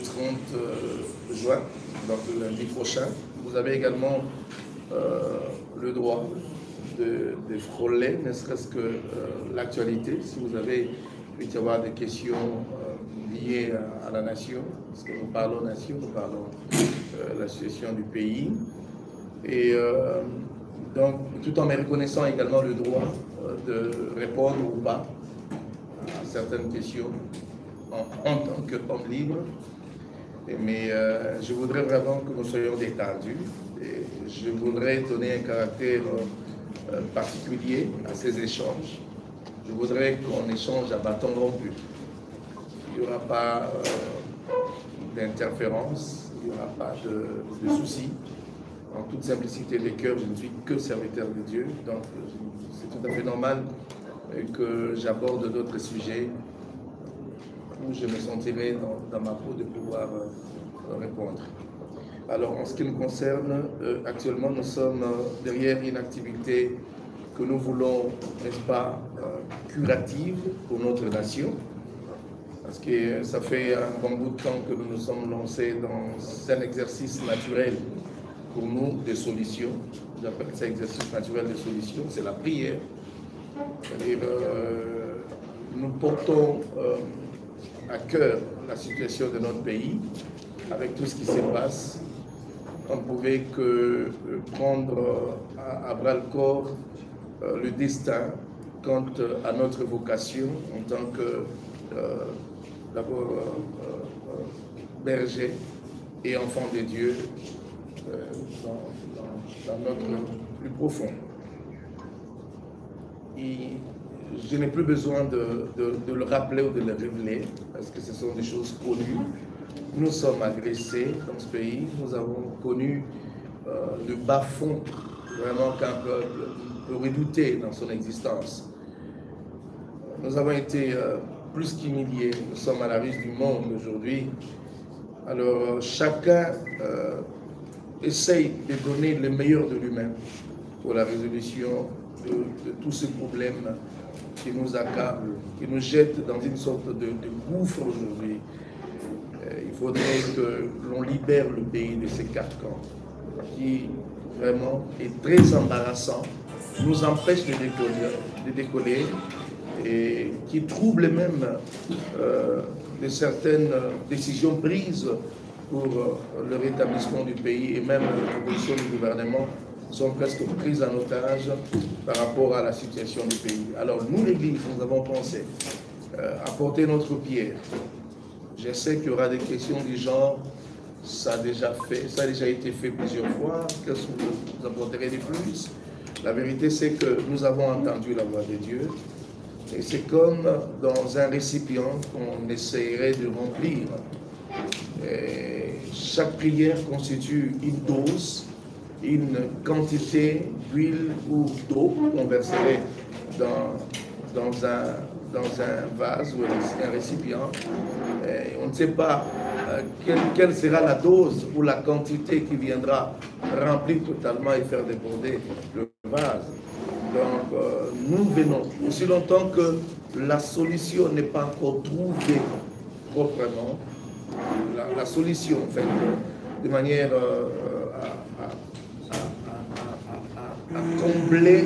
30 juin, donc le lundi prochain. Vous avez également le droit de frôler, ne serait-ce que l'actualité, si vous avez, il peut y avoir des questions liées à la nation, parce que nous parlons nation, nous parlons de la situation du pays. Et donc, tout en me reconnaissant également le droit de répondre ou pas à certaines questions en tant qu'homme libre. Mais je voudrais vraiment que nous soyons détendus et je voudrais donner un caractère particulier à ces échanges. Je voudrais qu'on échange à bâton rompu. Il n'y aura pas d'interférence, il n'y aura pas de soucis. En toute simplicité des cœurs, je ne suis que serviteur de Dieu, donc c'est tout à fait normal que j'aborde d'autres sujets où je me sentirai dans ma peau de pouvoir répondre. Alors, en ce qui nous concerne, actuellement, nous sommes derrière une activité que nous voulons, n'est-ce pas, curative pour notre nation, parce que ça fait un bon bout de temps que nous nous sommes lancés dans un exercice naturel pour nous de solutions. J'appelle ça exercice naturel de solutions, c'est la prière. C'est-à-dire, nous portons à cœur la situation de notre pays, avec tout ce qui se passe. On ne pouvait que prendre à bras le corps le destin quant à notre vocation en tant que d'abord berger et enfant de Dieu dans notre plus profond. Et je n'ai plus besoin de le rappeler ou de le révéler, parce que ce sont des choses connues. Nous sommes agressés dans ce pays, nous avons connu le bas-fond, vraiment qu'un peuple peut redouter dans son existence. Nous avons été plus qu'humiliés, nous sommes à la riche du monde aujourd'hui. Alors chacun essaye de donner le meilleur de lui-même pour la résolution de tous ces problèmes qui nous accablent, qui nous jettent dans une sorte de gouffre aujourd'hui. Il faudrait que l'on libère le pays de ces carcans qui vraiment est très embarrassant, nous empêche de décoller et qui trouble même de certaines décisions prises pour le rétablissement du pays et même les propositions du gouvernement sont presque prises en otage par rapport à la situation du pays. Alors nous, l'Église, nous avons pensé apporter notre pierre. Je sais qu'il y aura des questions du genre, ça a déjà été fait plusieurs fois, qu'est-ce que vous apporterez de plus? La vérité, c'est que nous avons entendu la voix de Dieu, et c'est comme dans un récipient qu'on essayerait de remplir. Et chaque prière constitue une dose, une quantité d'huile ou d'eau qu'on verserait dans un vase ou un récipient. Et on ne sait pas quelle sera la dose ou la quantité qui viendra remplir totalement et faire déborder le vase. Donc, nous venons, aussi longtemps que la solution n'est pas encore trouvée proprement, la solution, en fait, de manière à combler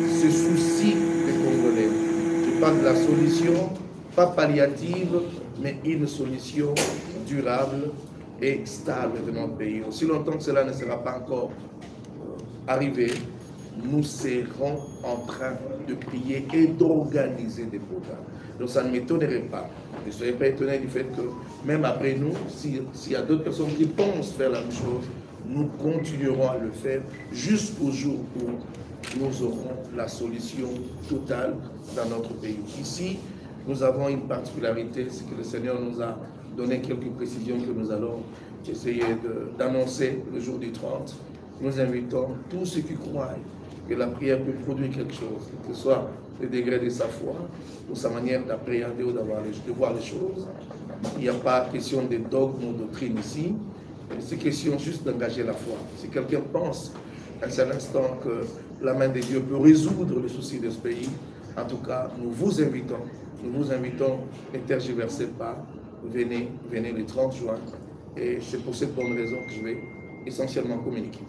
ce souci des Congolais. Je parle de la solution, pas palliative, mais une solution durable et stable de notre pays. Aussi longtemps que cela ne sera pas encore arrivé, nous serons en train de prier et d'organiser des programmes. Donc ça ne m'étonnerait pas. Ne soyez pas étonnés du fait que même après nous, s'il y a d'autres personnes qui pensent faire la même chose, nous continuerons à le faire jusqu'au jour où nous aurons la solution totale dans notre pays. Ici, nous avons une particularité, c'est que le Seigneur nous a donné quelques précisions que nous allons essayer d'annoncer le jour du 30. Nous invitons tous ceux qui croient que la prière peut produire quelque chose, que ce soit le degré de sa foi ou sa manière d'appréhender ou de voir les choses. Il n'y a pas question de dogme ou de doctrine ici, c'est question juste d'engager la foi. Si quelqu'un pense à cet instant que la main de Dieu peut résoudre les soucis de ce pays, en tout cas, nous vous invitons, ne tergiversez pas, venez le 30 juin. Et c'est pour cette bonne raison que je vais essentiellement communiquer.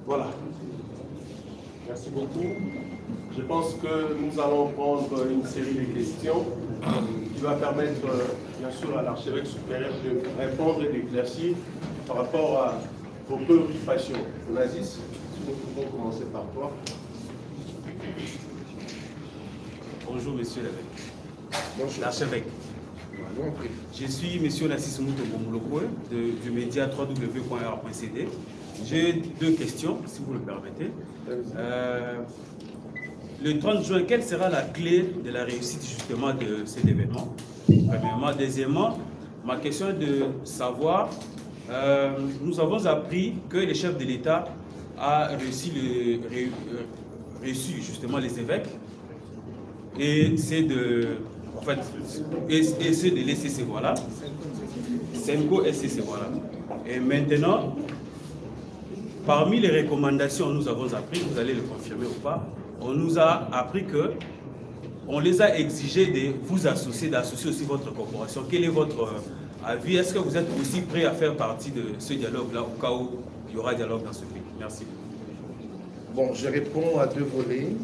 Voilà. Merci beaucoup. Je pense que nous allons prendre une série de questions qui va permettre, bien sûr, à l'archevêque supérieur de répondre et d'éclaircir par rapport à vos préoccupations. Nazis, si nous pouvons commencer par toi. Bonjour, monsieur l'évêque. Bonjour. L'archevêque. Je suis monsieur Nassis Mouto Bomulokwe du média www.r.cd. J'ai deux questions, si vous le permettez. Le 30 juin, quelle sera la clé de la réussite justement de cet événement? Premièrement. Deuxièmement, ma question est de savoir, nous avons appris que le chef de l'État a reçu justement les évêques et c'est de... En fait, et c'est de l'ECC, voilà. Senko SCC, voilà. Et maintenant, parmi les recommandations, nous avons appris, vous allez le confirmer ou pas, on nous a appris que on les a exigés de vous associer, d'associer aussi votre corporation. Quel est votre avis? Est-ce que vous êtes aussi prêt à faire partie de ce dialogue-là au cas où il y aura dialogue dans ce pays? Merci. Bon, je réponds à deux volets.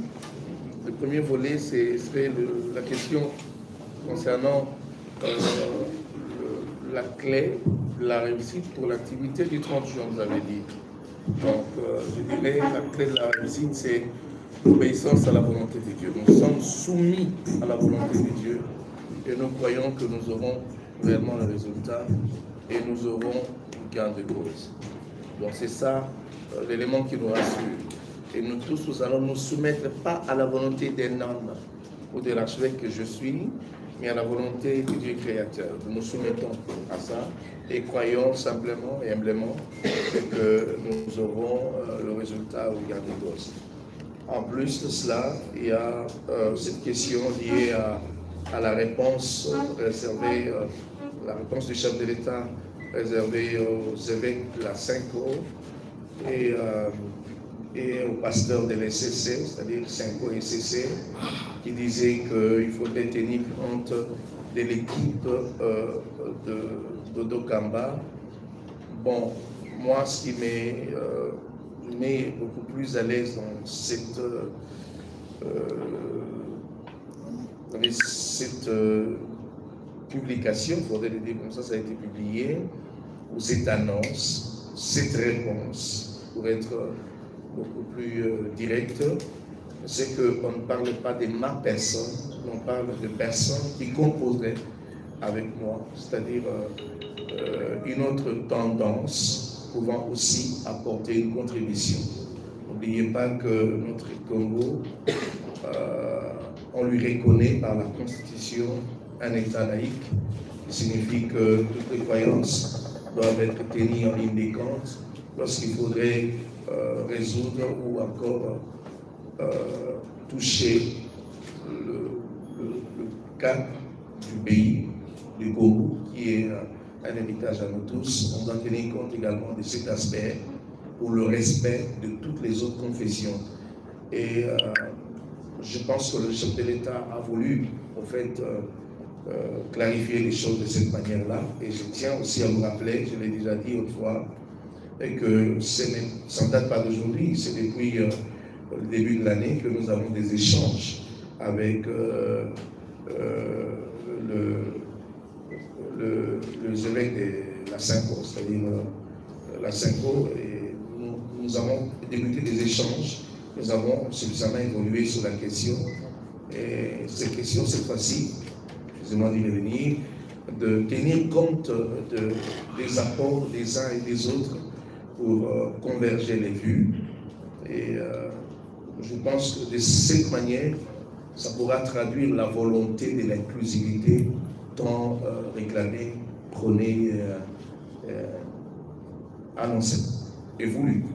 Le premier volet, c'est la question concernant la clé de la réussite pour l'activité du 30 juin, vous avez dit. Donc, je dirais la clé de la réussite, c'est l'obéissance à la volonté de Dieu. Nous sommes soumis à la volonté de Dieu et nous croyons que nous aurons réellement le résultat et nous aurons gain de cause. Donc, c'est ça l'élément qui nous rassure. Et nous tous, nous allons nous soumettre pas à la volonté d'un homme ou de l'archevêque que je suis, mais à la volonté du Dieu créateur. Nous nous soumettons à ça et croyons simplement et humblement que nous aurons le résultat au gain de cause. En plus de cela, il y a cette question liée à la réponse réservée, la réponse du chef de l'État réservée aux évêques de la Senko et aux pasteurs de l'ECC, c'est-à-dire Senko et ECC, qui disaient qu'il faudrait tenir compte de l'équipe de Dokamba. Bon, moi, ce qui met beaucoup plus à l'aise dans cette publication, il faudrait le dire comme ça a été publié, ou cette annonce, cette réponse, pour être beaucoup plus direct, c'est qu'on ne parle pas de ma personne, on parle de personnes qui composeraient avec moi, c'est-à-dire une autre tendance pouvant aussi apporter une contribution. N'oubliez pas que notre Congo, on lui reconnaît par la Constitution un État laïque, qui signifie que toutes les croyances doivent être tenues en ligne de compte lorsqu'il faudrait résoudre ou encore toucher le cap du pays, du Congo, qui est un héritage à nous tous. On doit tenir compte également de cet aspect pour le respect de toutes les autres confessions. Et je pense que le chef de l'État a voulu, en fait, clarifier les choses de cette manière-là. Et je tiens aussi à vous rappeler, je l'ai déjà dit autrefois, et que ça ne date pas d'aujourd'hui, c'est depuis le début de l'année que nous avons des échanges avec les évêques de la Senko, c'est-à-dire la Senko, et nous avons débuté des échanges, nous avons suffisamment évolué sur la question, et cette question, cette fois-ci, excusez-moi d'y revenir, de tenir compte des apports des uns et des autres pour converger les vues. Et je pense que de cette manière, ça pourra traduire la volonté de l'inclusivité tant réclamée, prônée, annoncée et voulue,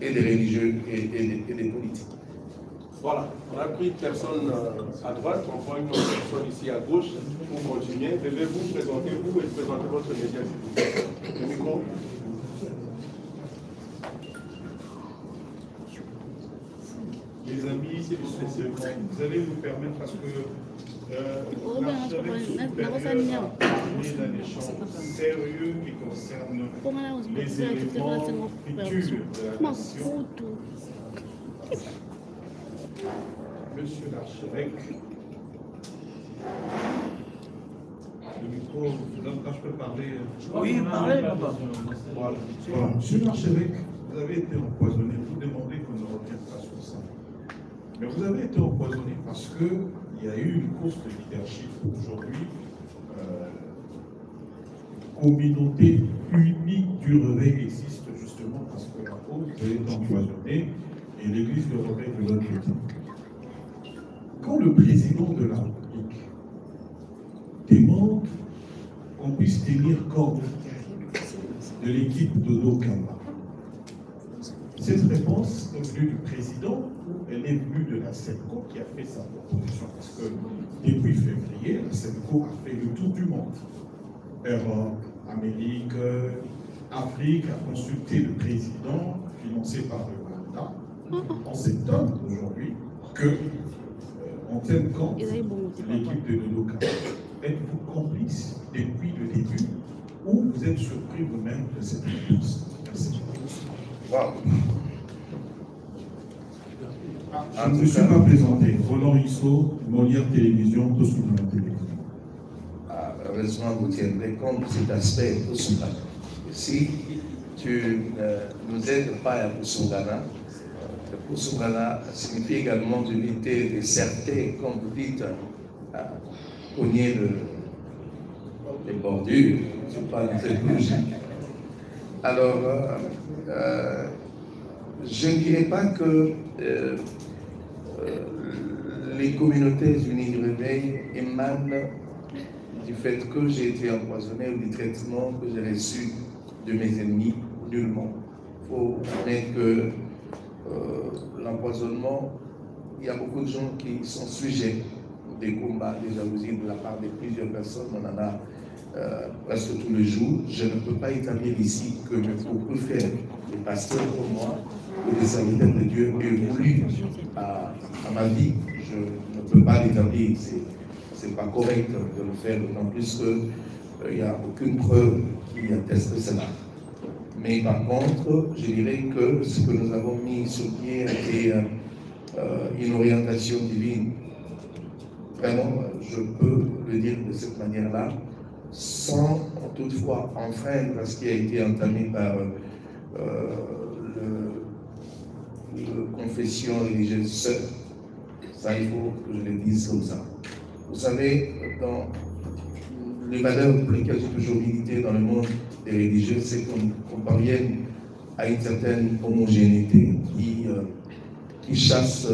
et des religieux et des politiques. Voilà, on a pris une personne à droite, on prend une autre personne ici à gauche pour continuer. Devez vous présenter vous et présenter votre média. Le micro. Les amis, vous allez nous permettre, parce que L'archevêque supérieur a appelé d'un échange sérieux qui concerne les éléments futurs de la nation. Monsieur l'archevêque, le micro, là je peux parler. Oui, parlez, papa. Voilà. Monsieur l'archevêque, vous avez été empoisonné. Vous demandez qu'on ne revienne pas sur ça. Mais vous avez été empoisonné parce qu'il y a eu une course de leadership aujourd'hui. Communauté unique du réveil existe justement parce que la cause est empoisonnée et l'église de réveil de l'autre côté. Quand le président de la République demande qu'on puisse tenir compte de l'équipe de Dokamba, cette réponse est venue du président ou elle est venue de la SEMCO qui a fait sa proposition? Parce que depuis février, la SEMCO a fait le tour du monde. Europe, Amérique, Afrique, a consulté le président, financé par le Rwanda. On s'étonne aujourd'hui qu'on tienne compte de l'équipe de Dokamba. Êtes-vous complice depuis le début ou vous êtes surpris vous-même de cette réponse? Merci. Wow. Je ne me suis pas présenté. Roland Issot, Molière Télévision, Tosugana Télévision. Heureusement, vous tiendrez compte de cet aspect Tosugana. Si tu ne nous aides pas à Tosugana, Tosugana signifie également d'unité, de certé, comme vous dites, à cogner les bordures. Je parle de cette logique. Alors, je ne dirais pas que les communautés unies du réveil émanent du fait que j'ai été empoisonné ou du traitement que j'ai reçu de mes ennemis, nullement. Il faut reconnaître que l'empoisonnement, il y a beaucoup de gens qui sont sujets des combats, des jalousies de la part de plusieurs personnes. On en a presque tous les jours. Je ne peux pas établir ici que beaucoup faire des pasteurs comme moi ou des serviteurs de Dieu aient voulu à ma vie. Je ne peux pas l'établir. Ce n'est pas correct de le faire, d'autant plus qu'il n'y a aucune preuve qui atteste cela. Mais par contre, je dirais que ce que nous avons mis sur pied a été une orientation divine. Vraiment, je peux le dire de cette manière-là, sans toutefois enfreindre ce qui a été entamé par la confession religieuse seule. Ça, il faut que je le dise comme ça. Vous savez, dans les valeurs pour lesquelles j'ai toujours milité dans le monde des religieux, c'est qu'on parvienne à une certaine homogénéité qui chasse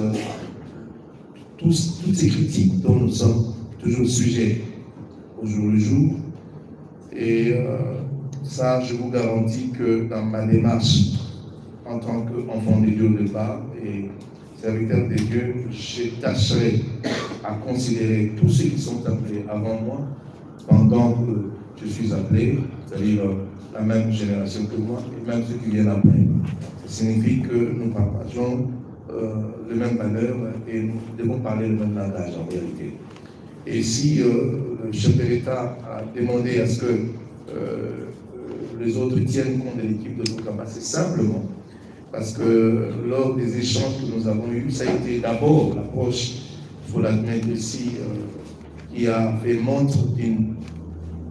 toutes ces critiques dont nous sommes toujours sujets au jour le jour. Et ça, je vous garantis que dans ma démarche en tant qu'enfant de Dieu au départ et serviteur de Dieu, je tâcherai à considérer tous ceux qui sont appelés avant moi, pendant que je suis appelé, c'est-à-dire la même génération que moi, et même ceux qui viennent après. Ça signifie que nous partageons les mêmes valeurs et nous devons parler le même langage en réalité. Et si le chef de l'État a demandé à ce que les autres tiennent compte de l'équipe de Dokamba, c'est simplement parce que lors des échanges que nous avons eus, ça a été d'abord l'approche, il faut l'admettre ici, qui a fait montre d'une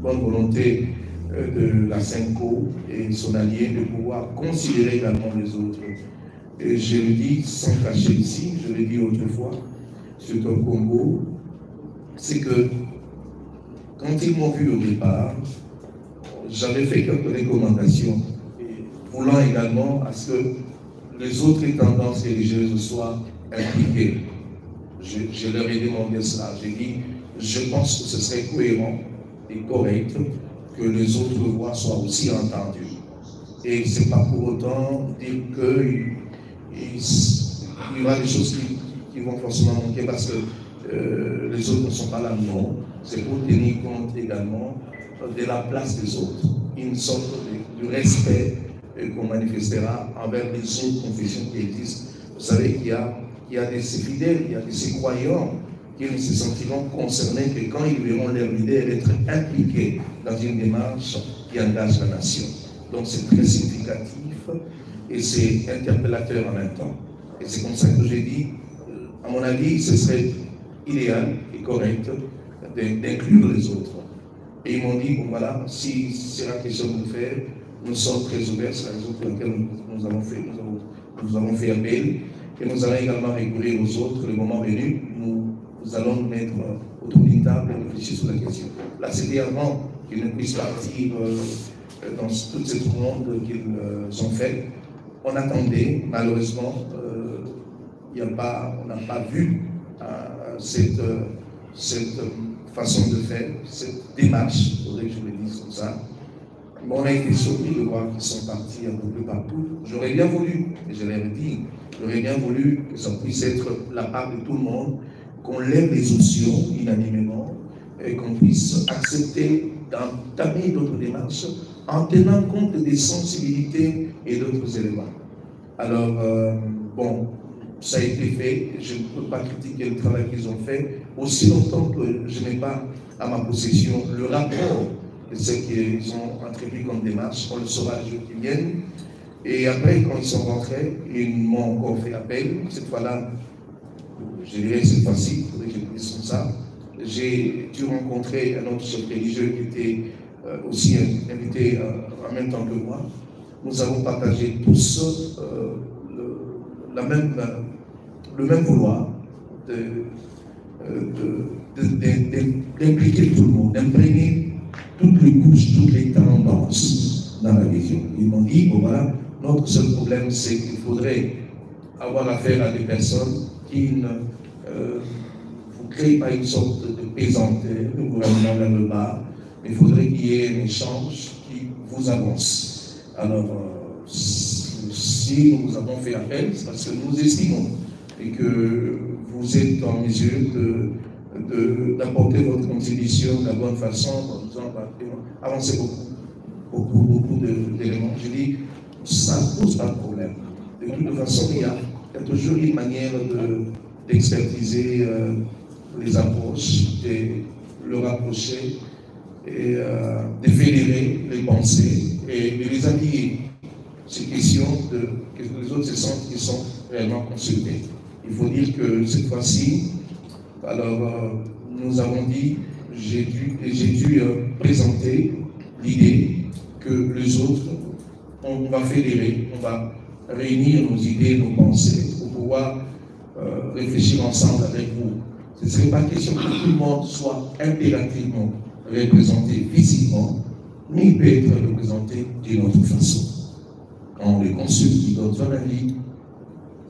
bonne volonté de la SEMCO et son allié de pouvoir considérer également les autres. Et je le dis sans cacher ici, je l'ai dit autrefois, surtout au Congo, c'est que quand ils m'ont vu au départ, j'avais fait quelques recommandations, voulant également à ce que les autres tendances religieuses soient impliquées. Je leur ai demandé cela. J'ai dit, je pense que ce serait cohérent et correct que les autres voix soient aussi entendues. Et ce n'est pas pour autant dire qu'il y aura des choses qui vont forcément manquer parce que les autres ne sont pas là, non. C'est pour tenir compte également de la place des autres. Une sorte de respect qu'on manifestera envers les autres confessions qui existent. Vous savez qu'il y a des fidèles, il y a des croyants qu'ils se sentiront concernés que quand ils verront leur leader être impliqué dans une démarche qui engage la nation. Donc c'est très significatif et c'est interpellateur en même temps. Et c'est comme ça que j'ai dit, à mon avis, ce serait idéal et correct d'inclure les autres. Et ils m'ont dit, bon voilà, si c'est la question de le faire, nous sommes très ouverts, c'est la raison pour laquelle nous avons fait appel. Et nous allons également réguler aux autres, le moment venu, nous allons nous mettre autour d'une table et réfléchir sur la question. Là, c'était avant qu'ils ne puissent partir dans toute cette ronde qu'ils ont faite. On attendait, malheureusement, on n'a pas vu cette façon de faire, cette démarche, il faudrait que je le dise comme ça. Mais on a été surpris de voir qu'ils sont partis un peu plus partout. J'aurais bien voulu, et je l'ai dit, j'aurais bien voulu que ça puisse être la part de tout le monde, qu'on lève les options unanimement et qu'on puisse accepter d'entamer d'autres démarches en tenant compte des sensibilités et d'autres éléments. Alors, bon, ça a été fait, je ne peux pas critiquer le travail qu'ils ont fait, aussi longtemps que je n'ai pas à ma possession le rapport de ce qu'ils ont entrepris comme démarche, on le saura les jours qui viennent. Et après, quand ils sont rentrés, ils m'ont encore fait appel. Cette fois-là, je dirais cette fois-ci, il faudrait que je puisse comme ça. J'ai dû rencontrer un autre chef religieux qui était aussi invité en même temps que moi. Nous avons partagé tous le même vouloir d'impliquer tout le monde, d'imprégner toutes les couches, toutes les tendances dans la vision. Ils m'ont dit, bon voilà, notre seul problème, c'est qu'il faudrait avoir affaire à des personnes qui ne vous créent pas une sorte de pesanteur, de gouvernement vers le bas, mais il faudrait qu'il y ait un échange qui vous avance. Alors, si nous avons fait appel, c'est parce que nous estimons et que vous êtes en mesure d'apporter votre contribution de la bonne façon, en disant, avancer beaucoup d'éléments. Je dis, ça ne pose pas de problème. De toute façon, il y a toujours une manière d'expertiser les approches, de le rapprocher, et de fédérer les pensées et de les allier. C'est question que les autres se sentent qu'ils sont réellement consultés. Il faut dire que cette fois-ci, alors nous avons dit, j'ai dû présenter l'idée que les autres, on va fédérer, on va réunir nos idées, nos pensées pour pouvoir réfléchir ensemble avec vous. Ce ne serait pas question que tout le monde soit impérativement représenté physiquement, mais il peut être représenté d'une autre façon. Quand on les consulte, ils donnent son avis,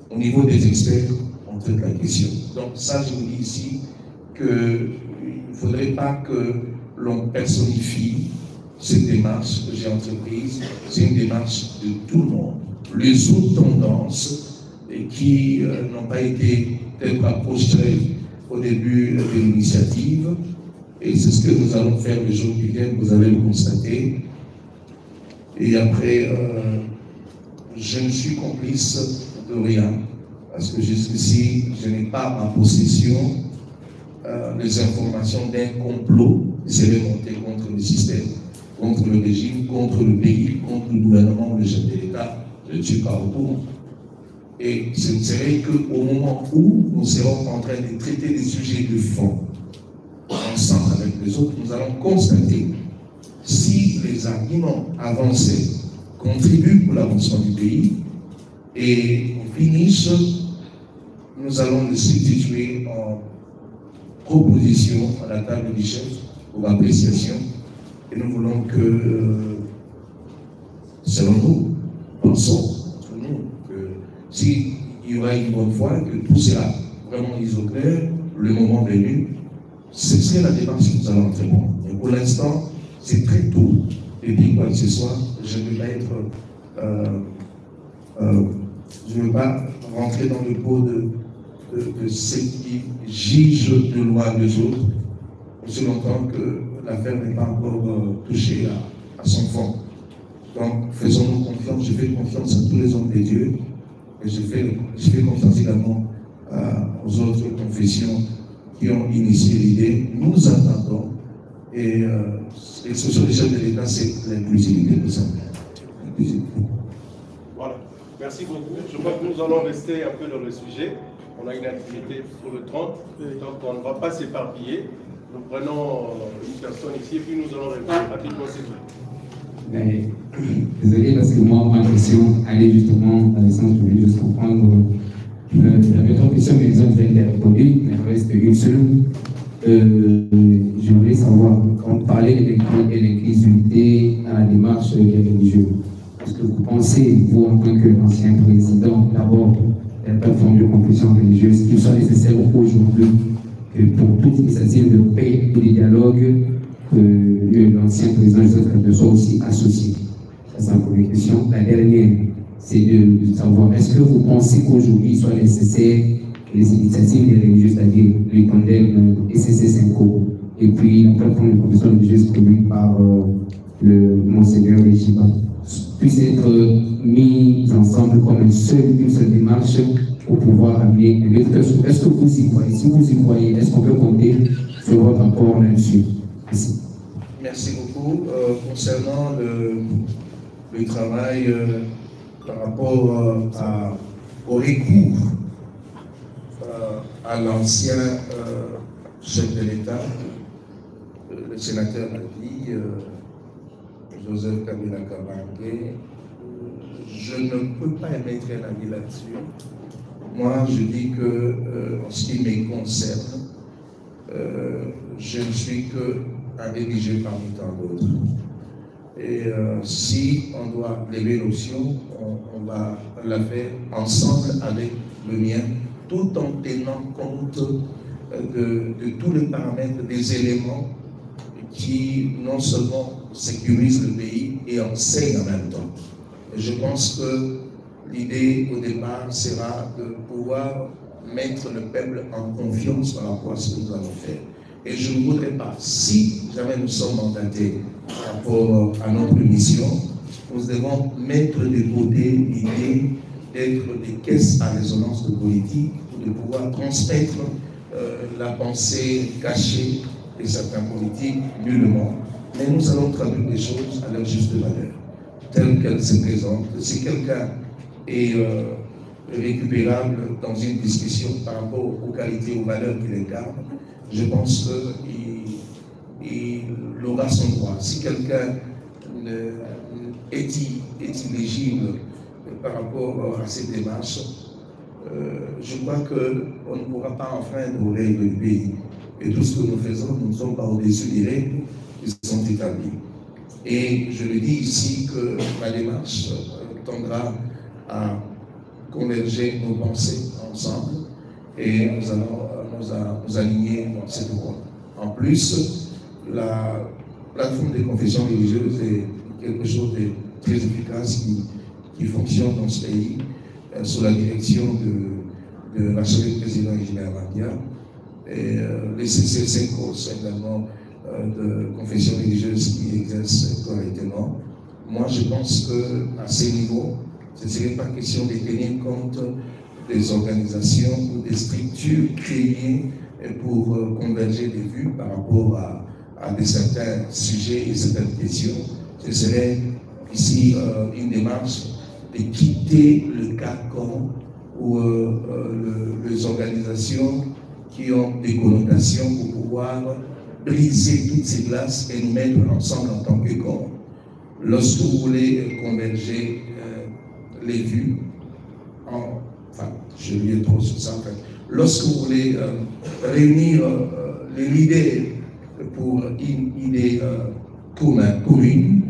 au niveau des experts, on traite la question. Donc ça, je vous dis ici qu'il ne faudrait pas que l'on personnifie cette démarche que j'ai entreprise. C'est une démarche de tout le monde. Les autres tendances qui n'ont pas été peut-être approchées au début de l'initiative, et c'est ce que nous allons faire les jours qui viennent, vous allez le constater. Et après, je ne suis complice de rien, parce que jusqu'ici, je n'ai pas en possession les informations d'un complot qui serait monté contre le système, contre le régime, contre le pays, contre le gouvernement, le chef de l'État. Je ne suis pas au courant. Et ce ne serait qu'au moment où nous serons en train de traiter des sujets de fond, ensemble avec les autres, nous allons constater si les arguments avancés contribuent pour l'avancement du pays, et au finish, nous allons le substituer en proposition à la table du chef pour appréciation. Et nous voulons que, selon nous, pensons entre nous que s'il y aura une bonne foi, que tout sera vraiment mis au clair, le moment venu, ce serait la démarche que nous allons entreprendre. Mais pour l'instant, c'est très tôt de dire quoi que ce soit. Je ne veux pas être. Je ne veux pas rentrer dans le pot de ceux qui jugent de loi des autres, aussi longtemps que l'affaire n'est pas encore touchée à son fond. Donc, faisons-nous confiance. Je fais confiance à tous les hommes de Dieu, et je fais confiance également aux autres confessions qui ont initié l'idée. Nous attendons, et ce sont les chefs de l'État, c'est l'inclusivité de ça. Voilà, merci beaucoup. Je crois que nous allons rester un peu dans le sujet. On a une activité pour le 30, donc on ne va pas s'éparpiller. Nous prenons une personne ici et puis nous allons répondre rapidement, s'il vous plaît. Désolé parce que moi, ma question allait justement dans le sens, je voulais juste comprendre. La première question que les autres viennent de répondre, mais il reste une seule. Je voulais savoir, quand on parlait de l'inclusivité à la démarche des religieux, est-ce que vous pensez, vous en tant qu'ancien président, d'abord, la plateforme de confession religieuse, qu'il soit nécessaire aujourd'hui que pour toute initiative de paix et de dialogue, que l'ancien président Joseph Kabila soit aussi associé? Ça, c'est la première question. La dernière, c'est de savoir, est-ce que vous pensez qu'aujourd'hui il soit nécessaire que les initiatives des religieux, c'est-à-dire les condemnes SCC5O, et puis la plateforme de confession religieuse produite par le Monseigneur Regiba, puissent être mis ensemble comme une seule démarche pour pouvoir amener. Est-ce que vous y croyez? Si vous y croyez, est-ce qu'on peut compter sur votre rapport là-dessus? Merci. Merci beaucoup. Concernant le travail par rapport au recours à l'ancien chef de l'État, le sénateur l'a dit, Joseph Kabila Kabange, je ne peux pas émettre un avis là-dessus. Moi, je dis que, en ce qui me concerne, je ne suis qu'un religieux parmi tant d'autres. Et si on doit lever l'option, on va la faire ensemble avec le mien, tout en tenant compte de tous les paramètres, des éléments qui non seulement sécurisent le pays et enseignent en même temps. Et je pense que l'idée au départ sera de pouvoir mettre le peuple en confiance par rapport à ce que nous allons faire. Et je ne voudrais pas, si jamais nous sommes mandatés par rapport à notre mission, nous devons mettre de côté l'idée d'être des caisses à résonance de politique, de pouvoir transmettre la pensée cachée de certains politiques nullement. Mais nous allons traduire les choses à leur juste valeur, telles qu'elles se présentent. Si quelqu'un est récupérable dans une discussion par rapport aux qualités, aux valeurs qu'il incarne, je pense qu'il aura son droit. Si quelqu'un est illégible par rapport à cette démarche, je crois qu'on ne pourra pas enfreindre aux règles du pays. Et tout ce que nous faisons, nous ne sommes pas au-dessus des règles qui sont établies. Et je le dis ici que ma démarche tendra à converger nos pensées ensemble et nous allons nous aligner dans cette voie. En plus, la plateforme des confessions religieuses est quelque chose de très efficace qui fonctionne dans ce pays sous la direction de l'archevêque président Gilbert Mandia. Et les CC5O sont également de confessions religieuses qui exercent correctement. Moi, je pense qu'à ces niveaux, ce ne serait pas question de tenir compte des organisations ou des structures créées pour converger des vues par rapport à certains sujets et certaines questions. Ce serait ici une démarche de quitter le carcan ou les organisations qui ont des connotations pour pouvoir briser toutes ces glaces et nous mettre ensemble en tant que corps. Lorsque vous voulez converger les vues, enfin, je lis trop sur ça en fait. Lorsque vous voulez réunir les leaders pour une idée commune,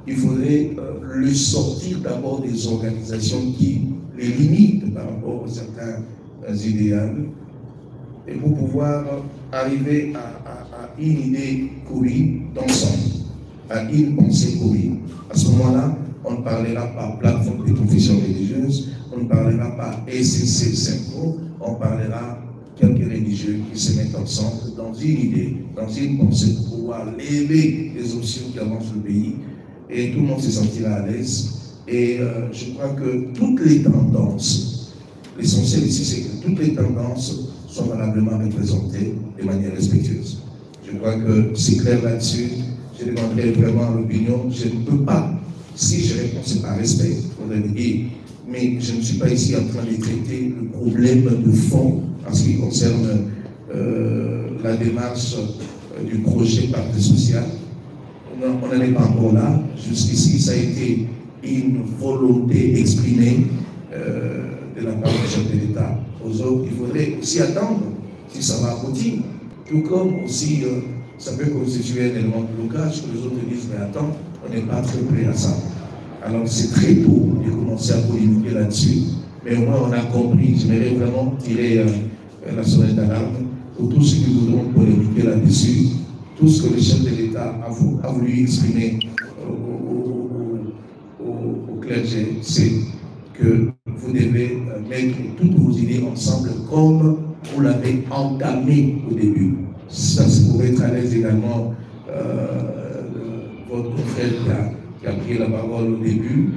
il faudrait le sortir d'abord des organisations qui les limitent par rapport à certains idéaux, et pour pouvoir arriver à une idée commune d'ensemble, à une pensée commune. À ce moment-là, on ne parlera pas plateforme de confession religieuse, on ne parlera pas SCC5O, on parlera quelques religieux qui se mettent ensemble dans une idée, dans une pensée pour pouvoir lever les options qui avancent le pays et tout le monde se sentira à l'aise. Et je crois que toutes les tendances, l'essentiel ici c'est que toutes les tendances soient valablement représentés de manière respectueuse. Je crois que c'est clair là-dessus. Je demanderai vraiment l'opinion. Je ne peux pas, si je réponds, c'est par respect, mais je ne suis pas ici en train de traiter le problème de fond en ce qui concerne la démarche du projet Pacte social. On n'en est pas encore là. Jusqu'ici, ça a été une volonté exprimée de la part du chef de l'État. Aux autres, il faudrait aussi attendre si ça va aboutir. Tout comme aussi, ça peut constituer un élément de blocage que les autres disent, mais attends, on n'est pas très prêt à ça. Alors c'est très tôt de commencer à polémiquer là-dessus, mais au moins on a compris. J'aimerais vraiment tirer la sonnette d'alarme pour tous ceux qui voudront polémiquer là-dessus. Tout ce que le chef de l'État a voulu exprimer au clergé, c'est que vous devez mettre toutes vos idées ensemble comme vous l'avez entamé au début. Ça, vous pouvez être à l'aise également, votre confrère qui a pris la parole au début.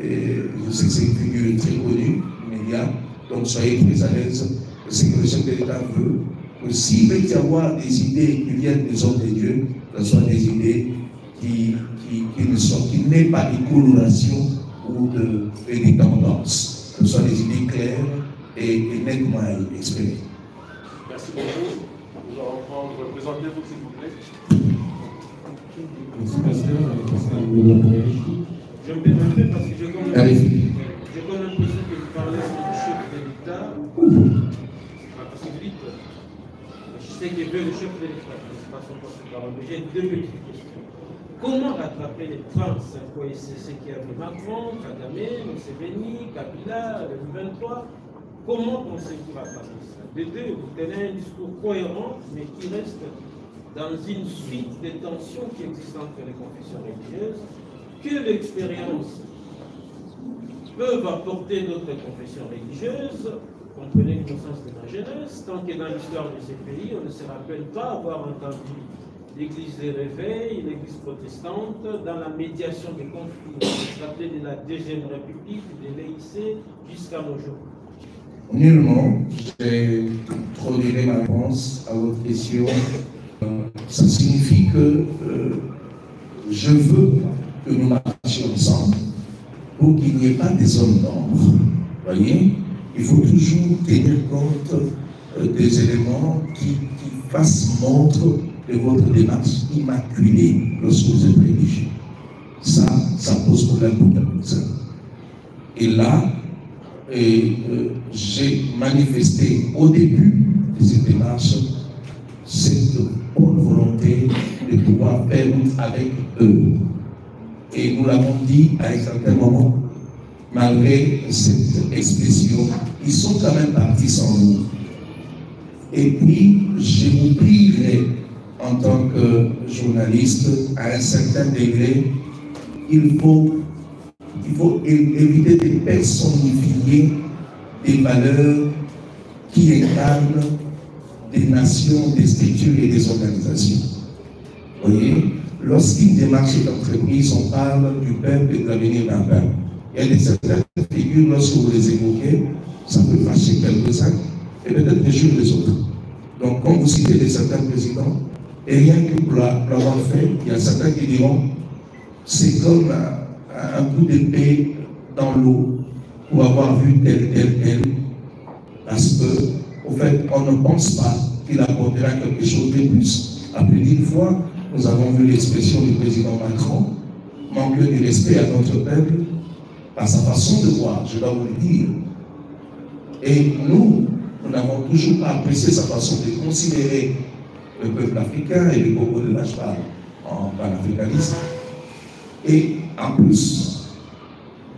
Et je sais que c'est une figure très connue, média, donc soyez très à l'aise. C'est que le chef de l'État veut que s'il veut y avoir des idées qui viennent des hommes de Dieu, que ce soit des idées qui n'aient pas de coloration ou de tendances, que ce soit des idées claires et nettement exprimées. Merci beaucoup. Nous allons prendre, présentez-vous s'il vous plaît. Merci, pasteur. Je me permettrai parce que j'ai comme l'impression que vous parlez du chef de l'État. Parce que vous dites, je sais que veut le chef de l'État, c'est pas son porte-parole, mais j'ai deux petites questions. Comment rattraper les trans c'est qui a vu Macron, Kagame, Museveni, Kabila, le 23? Comment pensez-vous rattraper ça? De deux, vous tenez un discours cohérent, mais qui reste dans une suite de tensions qui existent entre les confessions religieuses. Quelle expérience peuvent apporter d'autres confessions religieuses? Comprenez connaissance de la jeunesse, tant que dans l'histoire de ces pays, on ne se rappelle pas avoir entendu l'Église des réveils, l'Église protestante, dans la médiation des conflits. On se rappelle de la Deuxième République, de l'EIC, jusqu'à nos jours. Nullement, je traduirai ma réponse à votre question. Ça signifie que je veux que nous marchions ensemble pour qu'il n'y ait pas des hommes d'ombre. Voyez, il faut toujours tenir compte des éléments qui fassent montre de votre démarche immaculée lorsque vous êtes religieux. Ça pose problème pour la personne. Et là, j'ai manifesté au début de cette démarche cette bonne volonté de pouvoir faire avec eux. Et nous l'avons dit à un certain moment, malgré cette expression, ils sont quand même partis sans nous. Et puis, je vous prierai en tant que journaliste, à un certain degré, il faut éviter de personnifier des valeurs qui incarnent des nations, des structures et des organisations. Vous voyez, lorsqu'une démarche est entreprise, on parle du peuple et de l'avenir d'un peuple. Il y a des certaines figures, lorsque vous les évoquez, ça peut fâcher quelques-uns et peut-être déjouer les autres. Donc, quand vous citez des certains présidents, et rien que pour l'avoir fait, il y a certains qui diront c'est comme un coup d'épée dans l'eau pour avoir vu tel. Parce que, au fait, on ne pense pas qu'il apportera quelque chose de plus. À plus d'une fois, nous avons vu l'expression du président Macron, manquer de respect à notre peuple, par sa façon de voir, je dois vous le dire. Et nous n'avons toujours pas apprécié sa façon de considérer le peuple africain et le Congo de l'Achpa en panafricanisme. Et en plus,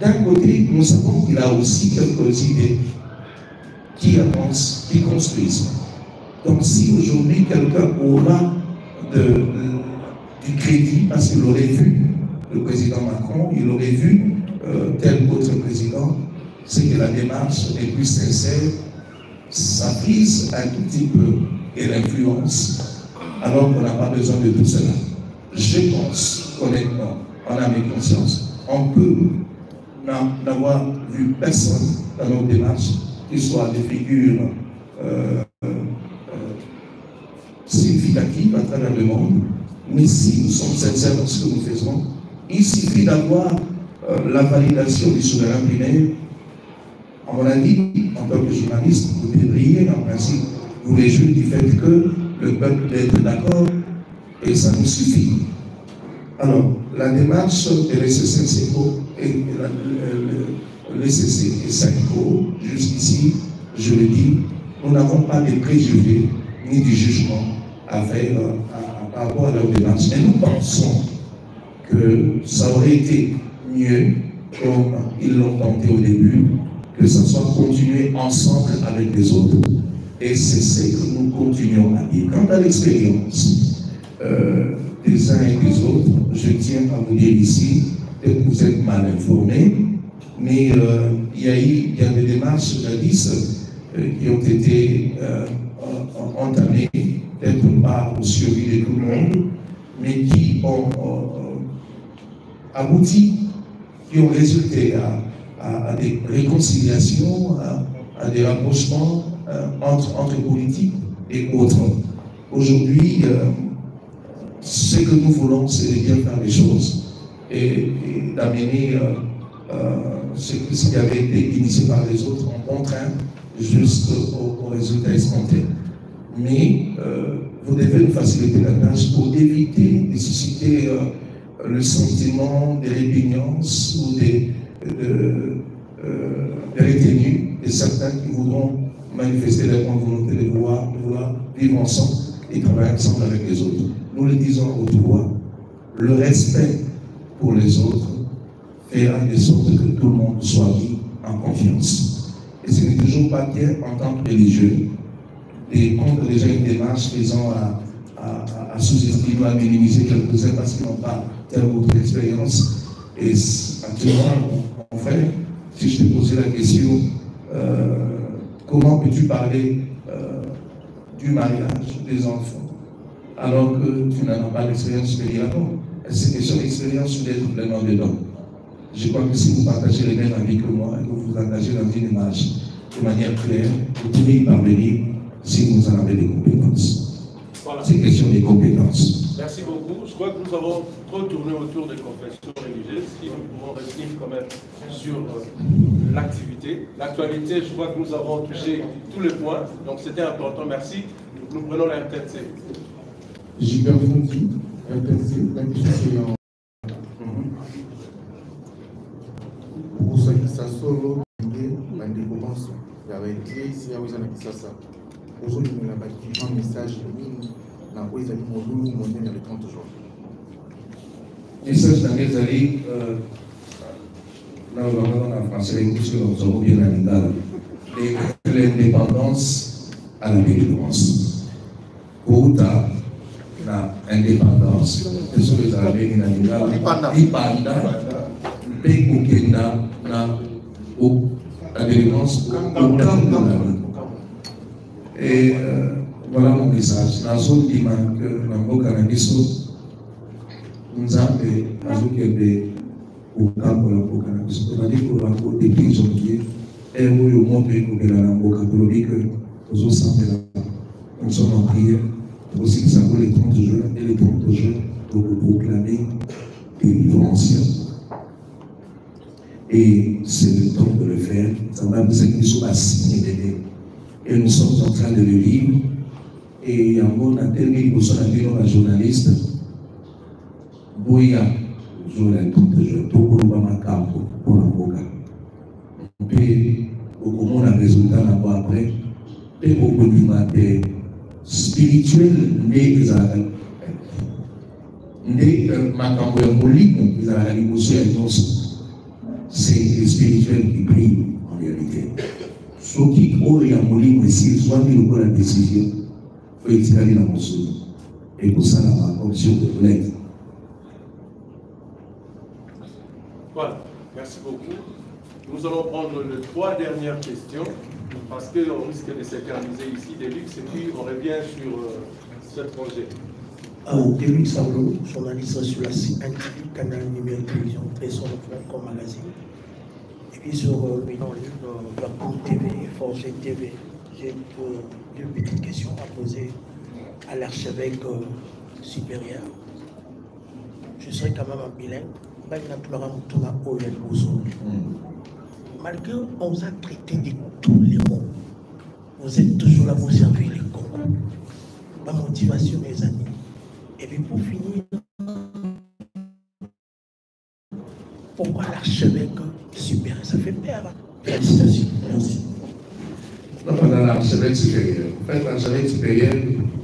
d'un côté, nous savons qu'il a aussi quelques idées qui avancent, qui construisent. Donc si aujourd'hui quelqu'un aura du crédit, parce qu'il aurait vu le président Macron, il aurait vu tel autre président, c'est que la démarche est plus sincère, ça prise un tout petit peu et l'influence, alors qu'on n'a pas besoin de tout cela. Je pense, honnêtement, en âme et conscience, on peut n'avoir vu personne dans nos démarches, qui soit des figures significative à travers le monde, mais si nous sommes sincères dans ce que nous faisons, il suffit d'avoir la validation du souverain primaire. À mon avis, en tant que journaliste, vous devriez en principe vous réjouir du fait que le peuple est d'accord et ça nous suffit. Alors, la démarche de l'SSNCO et l'SSC et SACO, jusqu'ici, je le dis, nous n'avons pas de préjugés ni de jugement à faire par rapport à leur démarche. Mais nous pensons que ça aurait été mieux, comme ils l'ont tenté au début, que ça soit continué ensemble avec les autres. Et c'est ce que nous continuons à dire. Quant à l'expérience des uns et des autres, je tiens à vous dire ici, peut-être que vous êtes mal informés, mais il y a des démarches jadis qui ont été entamées, peut-être pas au survie de tout le monde, mais qui ont abouti, qui ont résulté à des réconciliations, à des rapprochements entre politiques et autres. Aujourd'hui, ce que nous voulons, c'est de bien faire les choses et d'amener ce qui avait été initié par les autres en bon train jusqu'au résultat escompté. Mais vous devez nous faciliter la tâche pour éviter de susciter le sentiment de répugnance ou de retenue de certains qui voudront manifester leur bonne volonté de vouloir vivre ensemble et travailler ensemble avec les autres. Nous le disons à haute voix, le respect pour les autres fera de sorte que tout le monde soit mis en confiance. Et ce n'est toujours pas bien en tant que religieux de prendre déjà une démarche visant à sous-estimer, à minimiser quelques-uns parce qu'ils n'ont pas telle ou autre expérience. Et actuellement, mon frère, si je te posais la question, comment peux-tu parler du mariage des enfants alors que tu n'en as pas d'expérience médialement? C'est question d'expérience d'être pleinement dedans. Je crois que si vous partagez les mêmes avis que moi et que vous vous engagez dans une image de manière claire, vous pouvez y parvenir si vous en avez des compétences. Voilà. C'est question des compétences. Merci beaucoup. Je crois que nous avons trop tourné autour des confessions religieuses. Si nous pouvons revenir quand même sur l'activité. L'actualité, je crois que nous avons touché tous les points. Donc c'était important. Merci. Nous prenons la RTC. Gilbert Fondi, RTC, la question kusakisa solo nde bandeko nyonso ya baeglise ya oyo eza na Kisasa ozolimela bakima message mingi na oyo ezali molulu monene ya le 30 juin. Message nange ezali na olongana na français puisque nous avons bien la lingala de l'indépendance à la délivrance. Kouta na indépendance ezo ezala bengi na lingala ipanda mpe kokenda na délivrance au camp de la vie. Et voilà mon message. Nazondima que na mboka na biso Nzambe azokende au camp de la mboka na biso. C'est-à-dire que la depuis janvier et où le monde est couvert na mboka pour dire que nous sommes en prière pour aussi que ça vaut les 30 jours et les 30 jours pour proclamer délivrance. Et c'est le temps de le faire. Ça va besoin que nous soyons assignés d'aider. Et nous sommes en train de le vivre. Et en a terminé pour son avis, la journaliste, Boya, journaliste, pour le campo, pour la boca. Puis, au moment un résultat là-bas après, et au bout du matin, spirituel, né, Makambo ya Molimo, ils ont la l'émotion c'est le spirituel qui brille en vérité. Ceux qui ont eu un molimo ici, soit mis au la décision, il faut étirer la motion. Et pour ça, la option de l'aide. Voilà, merci beaucoup. Nous allons prendre les 3 dernières questions parce qu'on risque de s'éterniser ici des luxe et puis on revient sur ce projet. Délux Sablo, journaliste sur la site Antique, canal numéro télévision, très son comme magazine. Et puis sur Milan Libre, Gabon TV, Forge TV, J'ai deux petites questions à poser à l'archevêque supérieur. Je serai quand même un bilingue. Malgré qu'on vous a traité de tous les mots, vous êtes toujours là pour servir les Congo. Ma motivation, mes amis. Et puis pour finir, pourquoi l'archevêque supérieur? Ça fait peur. Félicitations. Merci. Non, pas dans l'archevêque supérieur. En fait, l'archevêque supérieur,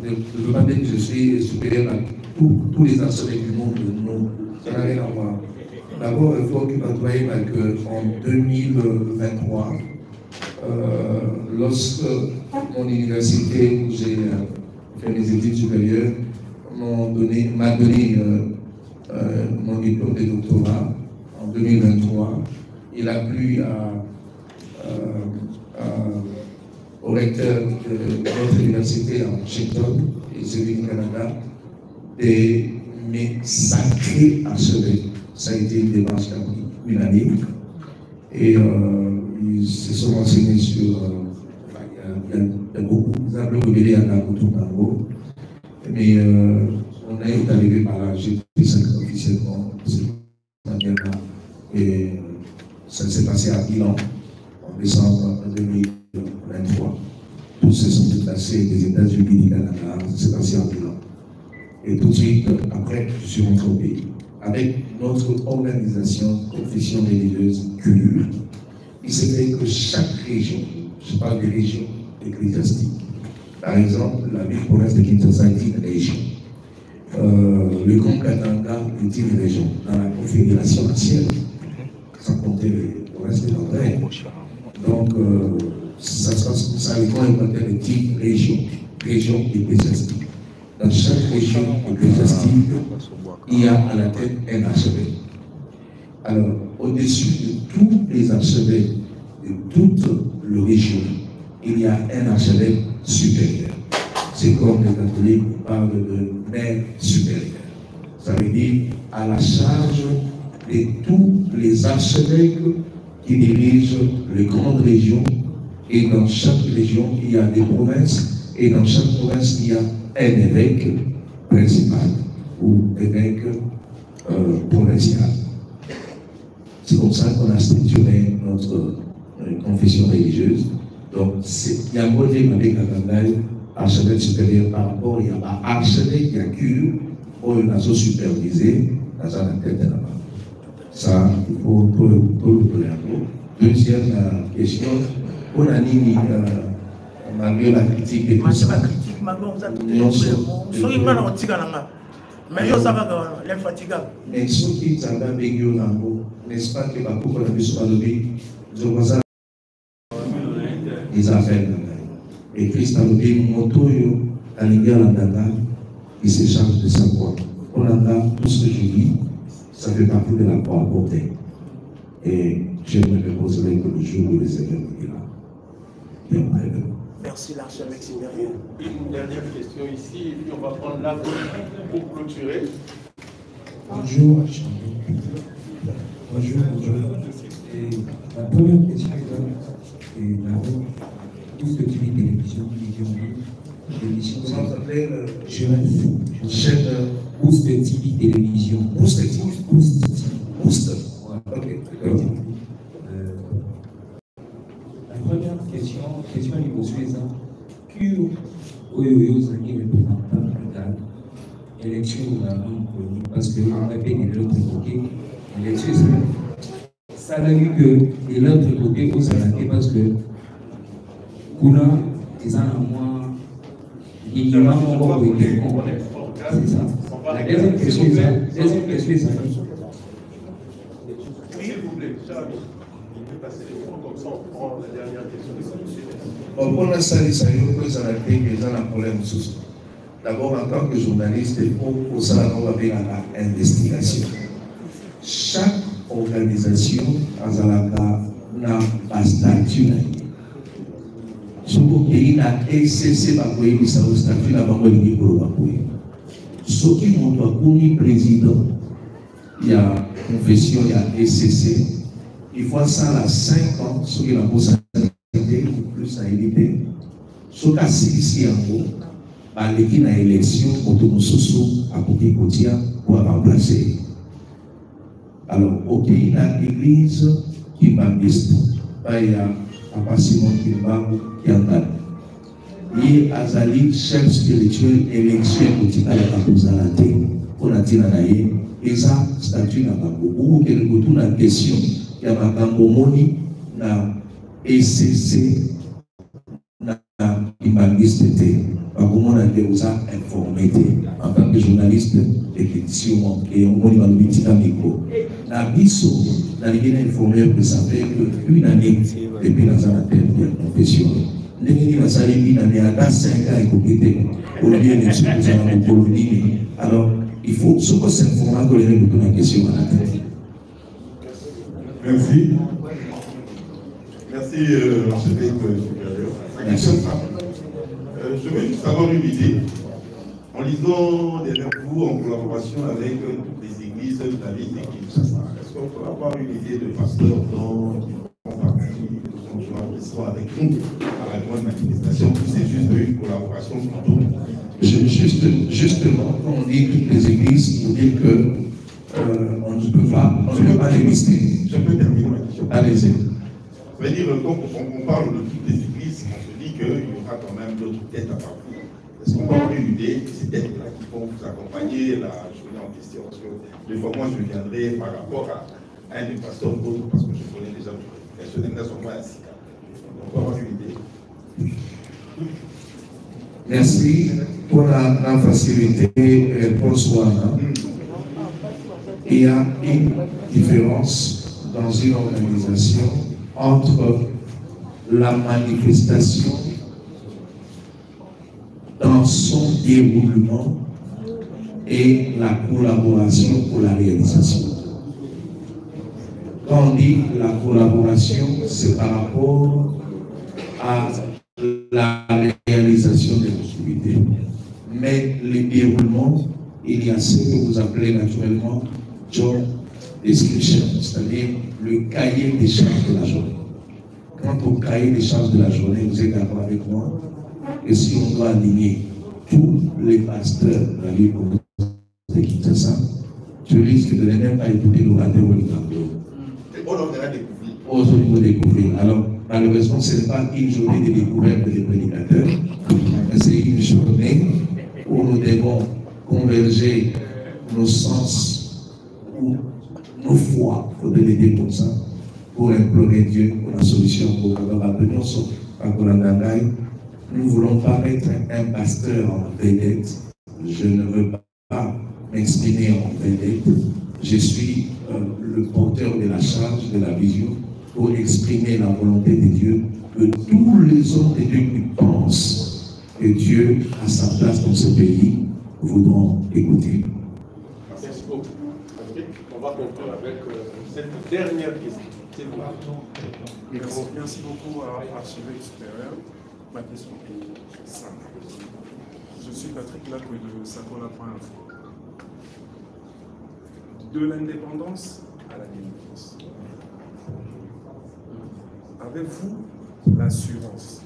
je ne veux pas dire que je suis supérieur à tous les archevêques du monde. Non, ça n'a rien à voir. D'abord, il faut qu'il emploie qu'en 2023, lorsque mon université où j'ai fait mes études supérieures m'a donné mon diplôme de doctorat en 2023, il a plu au recteur de notre université à Washington et celui du Canada de me sacrer archevêque. Ça a été une démarche qui a pris une année et ils se sont renseignés sur il y a beaucoup d'exemples révélés à Naruto Tango, mais on est arrivé par là, j'ai fait ça officiellement cette manière-là et ça s'est passé à Milan en décembre 2023. Tous se sont déplacés des États-Unis, du Canada, ça s'est passé à Milan. Et tout de suite, après, je suis rentré au pays. Avec notre organisation confession religieuse CULUR, il s'est fait que chaque région, je parle des régions ecclésiastiques, par exemple, la ville province de Kinshasa est une région, le Grand Katanga est une région, dans la confédération nationale, sans compter les provinces de l'André. Donc, ça se passe comme ça, le Grand Équateur est une région ecclésiastique. Dans chaque région ecclésiastique, il y a à la tête un archevêque. Alors, au-dessus de tous les archevêques de toute la région, il y a un archevêque supérieur. C'est comme les catholiques parlent de maire supérieur. Ça veut dire à la charge de tous les archevêques qui dirigent les grandes régions. Et dans chaque région, il y a des provinces. Et dans chaque province, il y a un évêque principal ou évêque provincial. C'est comme ça qu'on a structuré notre confession religieuse. Donc, il y a un modèle avec archevêque supérieur par rapport, il y a un archevêque qui a cure, ou une asso supervisée dans la tête de la main. Ça, il faut le donner un peu. Deuxième question, on a mis malgré la critique et tout ça. Mais ceux qui sont n'est-ce pas que ma couple a pu se parler, ils appellent. Et Christ a dit, Motoyo, à l'égard il se charge de sa voix. On a tout ce que je dis, ça fait partie de la voix apportée. Et je me reposerai que le jour où le Seigneur me dira. Merci l'archevêque supérieur. Une dernière question ici, et puis on va prendre la pour clôturer. Bonjour. Bonjour. Et la première question est d'abord, tout ce qui est télévision, l'émission jeunesse, chaîne Boost TV télévision. Boost TV. Ok. La première question est posée que aux années représentants de l'élection parce que on a fait de l'autre côté, l'élection ça a eu que de l'autre côté vous arrêtez parce que Kuna ils en ont moins minimum c'est ça. La deuxième question est ça. Pour l'instant, ils ont un problème. D'abord, en tant que journaliste, il faut que ça avec l'investigation. Chaque organisation a un statut. Si le pays a ECC, il y a un statut ce qui montre que président, il y a confession, il y a ECC. Il faut ça à 5 ans, ce qui est la possibilité ou plus à éviter. Ce cas ici en haut, l'équipe a élection, automososo à côté côtier pour remplacer. Alors, au pays de l'église, qui m'a dit, il y a Papa Simon qui en a. Il y a Azali, chef spirituel, élection côtier à la Capouzalate, pour la Tinanaye, et ça, statut n'a pas beaucoup, qui est une question, il y a ma Gambomoni, na ECC, na Imagiste, comment on a informé en tant que journaliste d'élection et on m'a dit à micro. Na biso, na l'idée informé que ça fait une année depuis dans la terre de confession. N'est-ce pas ça il y a 5 ans et complété pour le bien des choses pour le dire. Alors il faut ce que s'informer que les gens posent la question à la tête. Merci. Merci l'archevêque supérieur. Merci. Je veux juste avoir une idée. En lisant derrière vous, en collaboration avec toutes les églises de la ville de Kinshasa, est-ce qu'on peut avoir une idée de pasteurs dont qui font partie de son choix qui sont avec nous à la grande manifestation, ou c'est juste une collaboration plutôt? Justement, quand on dit toutes les églises, on dit que on ne peut pas les lister. Je peux terminer ma question. Allez-y. Ça veut dire, quand on parle de toutes les églises, on se dit qu'il y aura quand même d'autres têtes à partir. Est-ce qu'on peut avoir une idée de ces têtes-là qui vont vous accompagner la journée en question? Parce que des fois, moi, je viendrai par rapport à un des pasteurs autres, parce que je connais déjà personnellement son point ainsi. On peut avoir une idée. Merci pour la facilité pour soi. Il y a une différence dans une organisation entre la manifestation dans son déroulement et la collaboration pour la réalisation. Quand on dit la collaboration, c'est par rapport à la réalisation des activités. Mais le déroulement, il y a ce que vous appelez naturellement job description, c'est-à-dire le cahier des charges de la journée. Quant au cahier des charges de la journée, vous êtes d'accord avec moi? Et si on doit aligner tous les pasteurs de la ville de Kinshasa, tu risques de ne même pas écouter l'orateur ou le canto. On va découvrir. Alors, malheureusement, ce n'est pas une journée de découverte des prédicateurs, mais c'est une journée où nous devons converger nos sens ou nos foi, il faut les dire comme ça, pour implorer Dieu pour la solution pour nous ne voulons pas mettre un pasteur en vedette. Je ne veux pas m'exprimer en vedette. Je suis le porteur de la charge, de la vision, pour exprimer la volonté de Dieu, que tous les hommes de Dieu qui pensent que Dieu a sa place dans ce pays voudront écouter. Merci beaucoup. On va conclure avec cette dernière question. Merci beaucoup à l'archevêque supérieur. Ma question est simple. Je suis Patrick Lacoué de Sacola.info. De l'indépendance à la délivrance. Avez-vous l'assurance